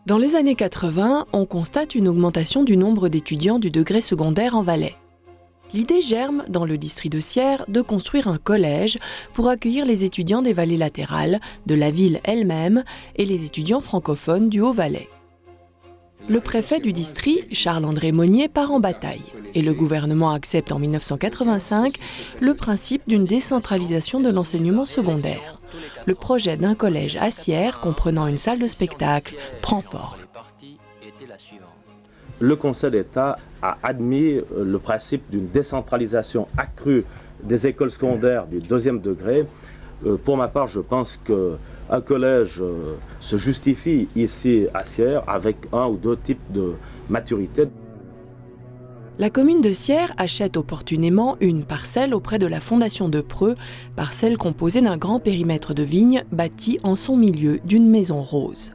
Dans les années 80, on constate une augmentation du nombre d'étudiants du degré secondaire en Valais. L'idée germe dans le district de Sierre de construire un collège pour accueillir les étudiants des vallées latérales, de la ville elle-même et les étudiants francophones du Haut-Valais. Le préfet du district, Charles-André Monnier, part en bataille et le gouvernement accepte en 1985 le principe d'une décentralisation de l'enseignement secondaire. Le projet d'un collège à Sierre comprenant une salle de spectacle prend forme. Le Conseil d'État a admis le principe d'une décentralisation accrue des écoles secondaires du deuxième degré. Pour ma part, je pense qu'un collège se justifie ici à Sierre avec un ou deux types de maturité. La commune de Sierre achète opportunément une parcelle auprès de la Fondation de Preux, parcelle composée d'un grand périmètre de vignes bâti en son milieu d'une maison rose.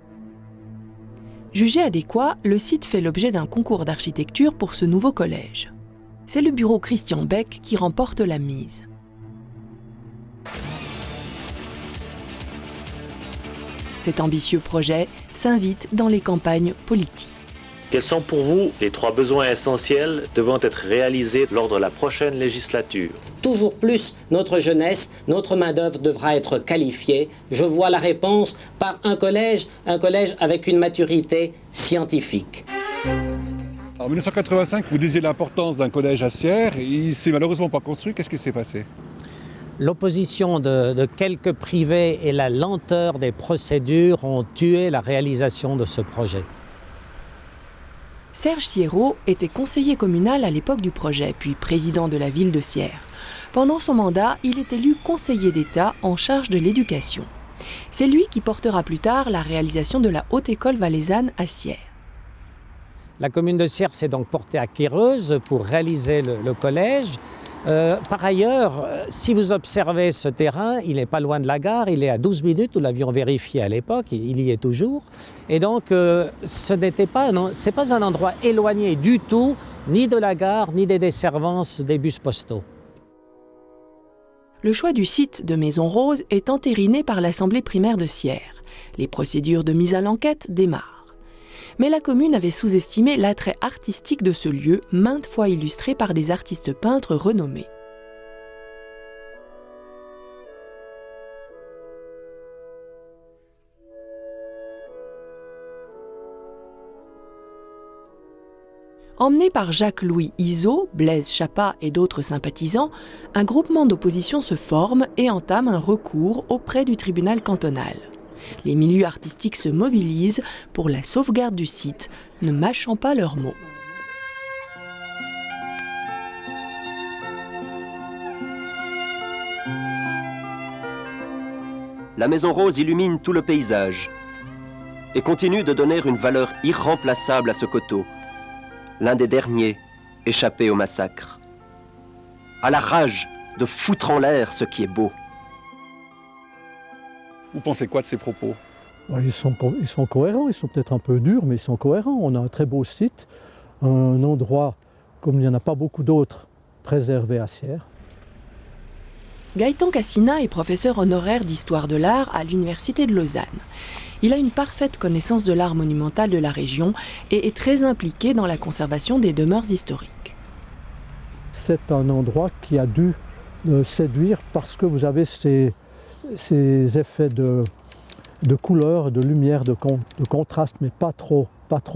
Jugé adéquat, le site fait l'objet d'un concours d'architecture pour ce nouveau collège. C'est le bureau Christian Beck qui remporte la mise. Cet ambitieux projet s'invite dans les campagnes politiques. Quels sont pour vous les 3 besoins essentiels devant être réalisés lors de la prochaine législature? Toujours plus, notre jeunesse, notre main-d'œuvre devra être qualifiée. Je vois la réponse par un collège avec une maturité scientifique. En 1985, vous disiez l'importance d'un collège à Sierre. Il ne s'est malheureusement pas construit. Qu'est-ce qui s'est passé? L'opposition de quelques privés et la lenteur des procédures ont tué la réalisation de ce projet. Serge Sierrault était conseiller communal à l'époque du projet, puis président de la ville de Sierre. Pendant son mandat, il est élu conseiller d'État en charge de l'éducation. C'est lui qui portera plus tard la réalisation de la Haute École valaisanne à Sierre. La commune de Sierre s'est donc portée acquéreuse pour réaliser le collège. Par ailleurs, si vous observez ce terrain, il n'est pas loin de la gare, il est à 12 minutes, nous l'avions vérifié à l'époque, il y est toujours. Et donc, c'est pas un endroit éloigné du tout, ni de la gare, ni des desservances des bus postaux. Le choix du site de Maison Rose est entériné par l'Assemblée primaire de Sierre. Les procédures de mise à l'enquête démarrent. Mais la commune avait sous-estimé l'attrait artistique de ce lieu, maintes fois illustré par des artistes peintres renommés. Emmené par Jacques-Louis Izot, Blaise Chappat et d'autres sympathisants, un groupement d'opposition se forme et entame un recours auprès du tribunal cantonal. Les milieux artistiques se mobilisent pour la sauvegarde du site, ne mâchant pas leurs mots. La Maison Rose illumine tout le paysage et continue de donner une valeur irremplaçable à ce coteau, l'un des derniers échappés au massacre, à la rage de foutre en l'air ce qui est beau. Vous pensez quoi de ces propos? Ils sont cohérents, ils sont peut-être un peu durs, mais ils sont cohérents. On a un très beau site, un endroit comme il n'y en a pas beaucoup d'autres, préservé à Sierre. Gaëtan Cassina est professeur honoraire d'histoire de l'art à l'Université de Lausanne. Il a une parfaite connaissance de l'art monumental de la région et est très impliqué dans la conservation des demeures historiques. C'est un endroit qui a dû séduire parce que vous avez ces effets de couleur, de lumière, de contraste, mais pas trop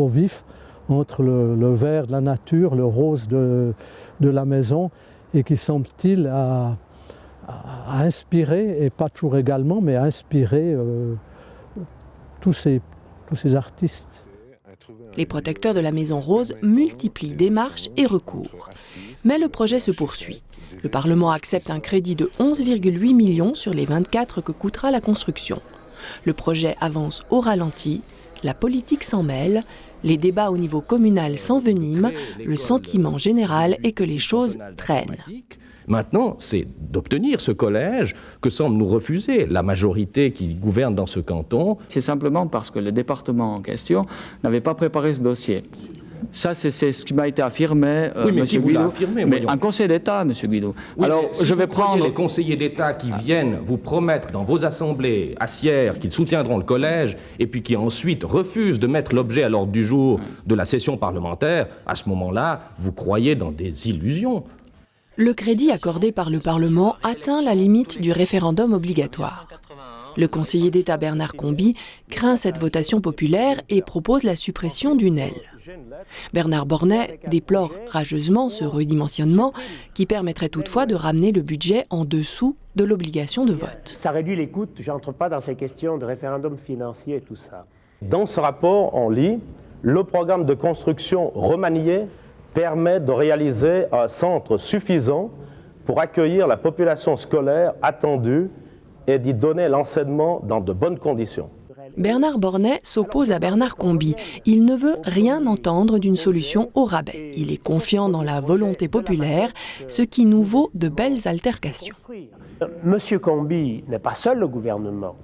vif, entre le vert de la nature, le rose de la maison, et qui semble-t-il à inspirer, et pas toujours également, mais à inspirer tous ces artistes. Les protecteurs de la Maison Rose multiplient démarches et recours. Mais le projet se poursuit. Le Parlement accepte un crédit de 11,8 millions sur les 24 que coûtera la construction. Le projet avance au ralenti, la politique s'en mêle, les débats au niveau communal s'enveniment, le sentiment général est que les choses traînent. Maintenant, c'est d'obtenir ce collège que semble nous refuser la majorité qui gouverne dans ce canton. C'est simplement parce que le département en question n'avait pas préparé ce dossier. Ça, c'est ce qui m'a été affirmé, Oui, mais M. qui vous l'a Guido. affirmé, Mais voyons. un conseil d'État, M. Guido. Oui, Alors, mais si je vais vous croyez prendre... les conseillers d'État qui viennent vous promettre dans vos assemblées à Sierre qu'ils soutiendront le collège et puis qui ensuite refusent de mettre l'objet à l'ordre du jour de la session parlementaire, à ce moment-là, vous croyez dans des illusions. Le crédit accordé par le Parlement atteint la limite du référendum obligatoire. Le conseiller d'État Bernard Comby craint cette votation populaire et propose la suppression d'une aile. Bernard Bornet déplore rageusement ce redimensionnement qui permettrait toutefois de ramener le budget en dessous de l'obligation de vote. Ça réduit les coûts, je n'entre pas dans ces questions de référendum financier et tout ça. Dans ce rapport, on lit « Le programme de construction remanié permet de réaliser un centre suffisant pour accueillir la population scolaire attendue et d'y donner l'enseignement dans de bonnes conditions. » Bernard Bornet s'oppose à Bernard Comby. Il ne veut rien entendre d'une solution au rabais. Il est confiant dans la volonté populaire, ce qui nous vaut de belles altercations. Monsieur Comby n'est pas seul le gouvernement.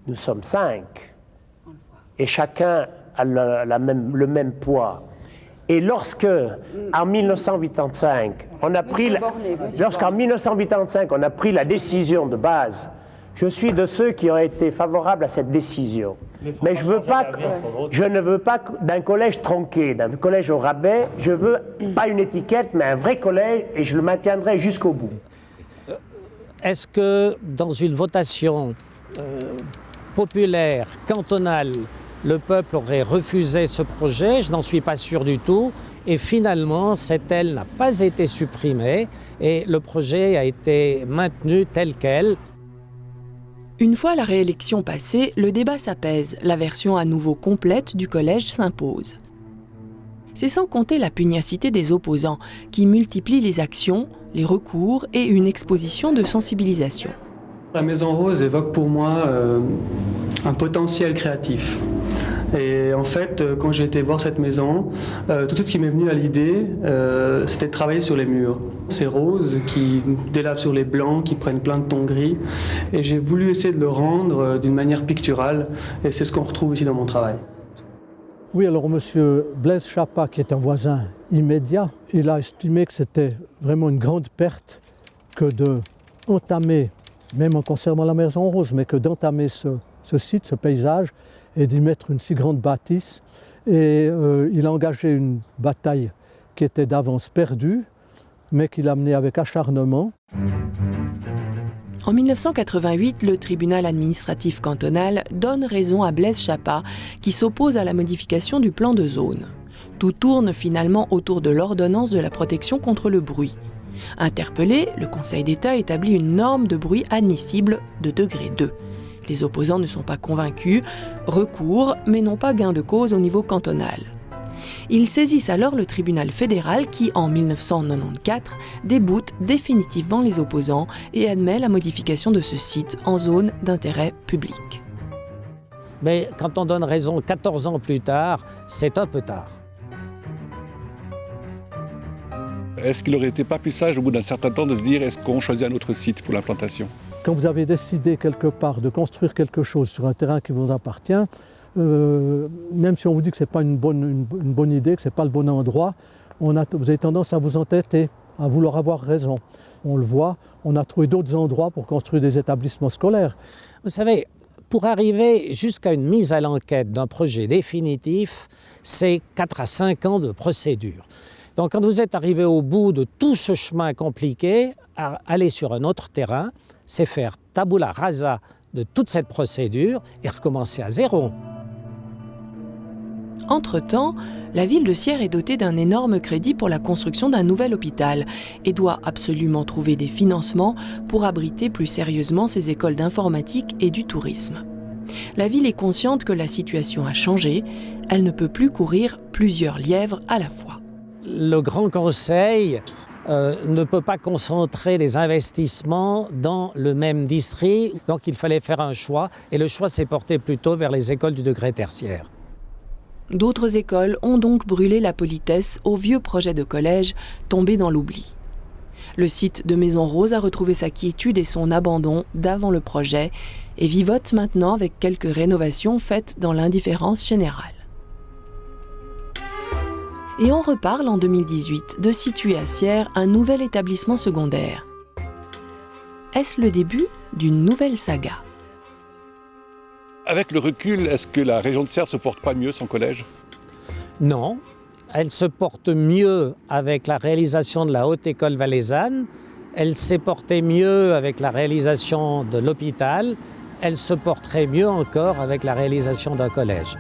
Nous sommes 5. Et chacun a le même poids. Et lorsque, en 1985, on a pris la décision de base, je suis de ceux qui ont été favorables à cette décision. Mais je ne veux pas d'un collège tronqué, d'un collège au rabais. Je veux pas une étiquette, mais un vrai collège, et je le maintiendrai jusqu'au bout. Est-ce que dans une votation populaire, cantonale, le peuple aurait refusé ce projet? Je n'en suis pas sûr du tout. Et finalement, cette aile n'a pas été supprimée et le projet a été maintenu tel quel. Une fois la réélection passée, le débat s'apaise. La version à nouveau complète du collège s'impose. C'est sans compter la pugnacité des opposants, qui multiplient les actions, les recours et une exposition de sensibilisation. La Maison Rose évoque pour moi un potentiel créatif. Et en fait, quand j'ai été voir cette maison, tout de suite ce qui m'est venu à l'idée, c'était de travailler sur les murs. Ces roses qui délavent sur les blancs, qui prennent plein de tons gris. Et j'ai voulu essayer de le rendre d'une manière picturale. Et c'est ce qu'on retrouve ici dans mon travail. Oui, alors M. Blaise Chapa, qui est un voisin immédiat, il a estimé que c'était vraiment une grande perte que d'entamer, même en conservant la Maison Rose, mais que d'entamer ce site, ce paysage, et d'y mettre une si grande bâtisse. Et il a engagé une bataille qui était d'avance perdue, mais qu'il a menée avec acharnement. En 1988, le tribunal administratif cantonal donne raison à Blaise Chapa, qui s'oppose à la modification du plan de zone. Tout tourne finalement autour de l'ordonnance de la protection contre le bruit. Interpellé, le Conseil d'État établit une norme de bruit admissible de degré 2. Les opposants ne sont pas convaincus, recourent, mais n'ont pas gain de cause au niveau cantonal. Ils saisissent alors le tribunal fédéral qui, en 1994, déboute définitivement les opposants et admet la modification de ce site en zone d'intérêt public. Mais quand on donne raison 14 ans plus tard, c'est un peu tard. Est-ce qu'il aurait été pas plus sage au bout d'un certain temps de se dire est-ce qu'on choisit un autre site pour l'implantation? Quand vous avez décidé quelque part de construire quelque chose sur un terrain qui vous appartient, même si on vous dit que ce n'est pas une bonne idée, que ce n'est pas le bon endroit, vous avez tendance à vous entêter, à vouloir avoir raison. On le voit, on a trouvé d'autres endroits pour construire des établissements scolaires. Vous savez, pour arriver jusqu'à une mise à l'enquête d'un projet définitif, c'est 4 à 5 ans de procédure. Donc quand vous êtes arrivé au bout de tout ce chemin compliqué, aller sur un autre terrain, c'est faire tabula rasa de toute cette procédure et recommencer à zéro. Entre-temps, la ville de Sierre est dotée d'un énorme crédit pour la construction d'un nouvel hôpital et doit absolument trouver des financements pour abriter plus sérieusement ses écoles d'informatique et du tourisme. La ville est consciente que la situation a changé, elle ne peut plus courir plusieurs lièvres à la fois. Le Grand Conseil ne peut pas concentrer les investissements dans le même district, donc il fallait faire un choix, et le choix s'est porté plutôt vers les écoles du degré tertiaire. D'autres écoles ont donc brûlé la politesse au vieux projet de collège tombé dans l'oubli. Le site de Maison Rose a retrouvé sa quiétude et son abandon d'avant le projet et vivote maintenant avec quelques rénovations faites dans l'indifférence générale. Et on reparle en 2018 de situer à Sierre un nouvel établissement secondaire. Est-ce le début d'une nouvelle saga? Avec le recul, est-ce que la région de Sierre se porte pas mieux sans collège? Non, elle se porte mieux avec la réalisation de la Haute École valaisanne, elle s'est portée mieux avec la réalisation de l'hôpital, elle se porterait mieux encore avec la réalisation d'un collège.